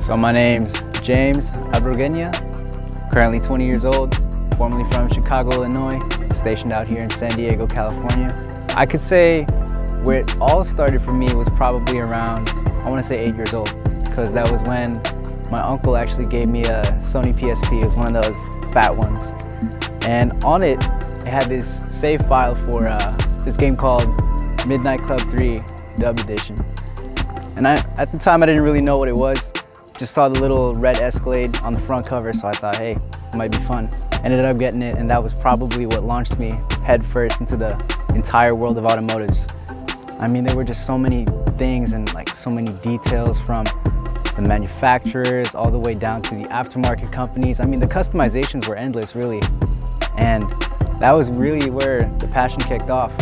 So my name's James Abrogenia, currently 20 years old, formerly from Chicago, Illinois, stationed out here in San Diego, California. I could say where it all started for me was probably around, I want to say 8 years old, because that was when my uncle actually gave me a Sony PSP. It was one of those fat ones. And on it, it had this save file for this game called Midnight Club 3 Dub Edition. And at the time, I didn't really know what it was. Just saw the little red Escalade on the front cover, so I thought, hey, it might be fun. Ended up getting it, and that was probably what launched me headfirst into the entire world of automotives. I mean, there were just so many things and like so many details from the manufacturers all the way down to the aftermarket companies. I mean, the customizations were endless, really. And that was really where the passion kicked off.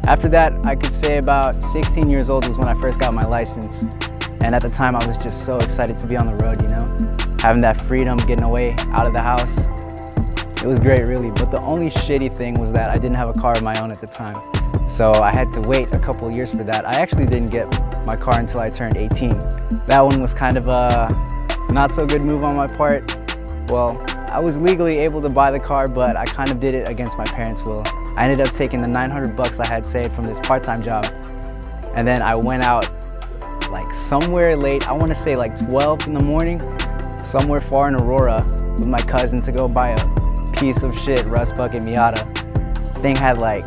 After that, I could say about 16 years old was when I first got my license. And at the time, I was just so excited to be on the road, you know? Having that freedom, getting away out of the house. It was great, really. But the only shitty thing was that I didn't have a car of my own at the time. So I had to wait a couple of years for that. I actually didn't get my car until I turned 18. That one was kind of a not so good move on my part. Well, I was legally able to buy the car, but I kind of did it against my parents' will. I ended up taking the 900 bucks I had saved from this part-time job. And then I went out like somewhere late, I want to say like 12 in the morning, somewhere far in Aurora with my cousin to go buy a piece of shit rust bucket Miata. Thing had like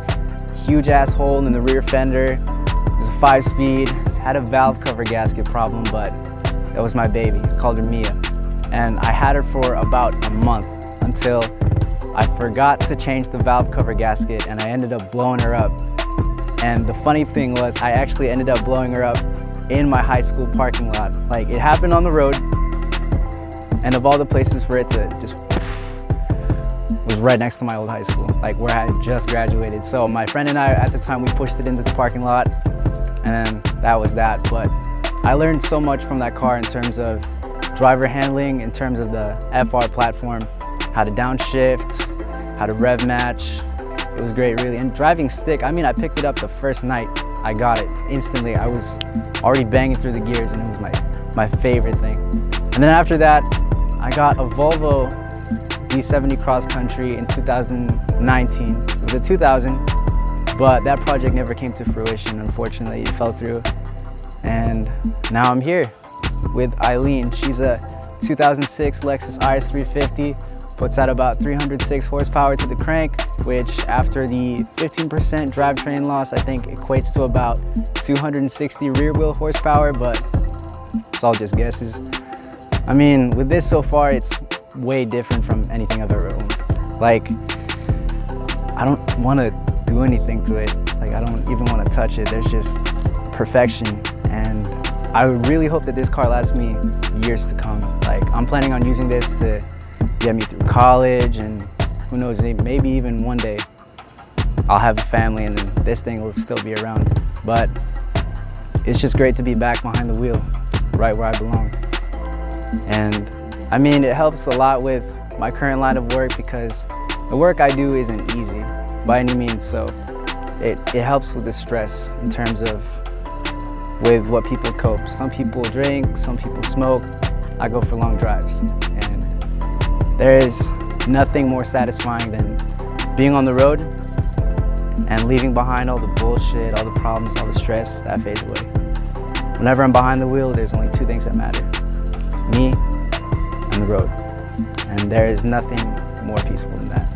huge ass hole in the rear fender. It was a 5-speed, had a valve cover gasket problem, but that was my baby. I called her Mia. And I had her for about a month until I forgot to change the valve cover gasket and I ended up blowing her up. And the funny thing was I actually ended up blowing her up in my high school parking lot. Like, it happened on the road, and of all the places for it to just was right next to my old high school, like where I had just graduated. So my friend and I at the time, we pushed it into the parking lot, and that was that. But I learned so much from that car in terms of driver handling, in terms of the FR platform, how to downshift, how to rev match. It was great, really. And driving stick, I mean, I picked it up the first night I got it. Instantly, I was already banging through the gears, and it was my favorite thing. And then after that, I got a Volvo V70 Cross Country in 2019. It was a 2000, but that project never came to fruition, unfortunately. It fell through. And now I'm here with Eileen. She's a 2006 Lexus IS 350. Puts out about 306 horsepower to the crank, which after the 15% drivetrain loss, I think equates to about 260 rear wheel horsepower, but it's all just guesses. I mean, with this so far, it's way different from anything I've ever owned. Like, I don't want to do anything to it. Like, I don't even want to touch it. There's just perfection. And I really hope that this car lasts me years to come. Like, I'm planning on using this to get me through college, and who knows, maybe even one day I'll have a family and then this thing will still be around. But it's just great to be back behind the wheel, right where I belong. And I mean, it helps a lot with my current line of work because the work I do isn't easy by any means, so it helps with the stress in terms of with what people cope. Some people drink, some people smoke. I go for long drives. There is nothing more satisfying than being on the road and leaving behind all the bullshit, all the problems, all the stress that fades away. Whenever I'm behind the wheel, there's only two things that matter: me and the road. And there is nothing more peaceful than that.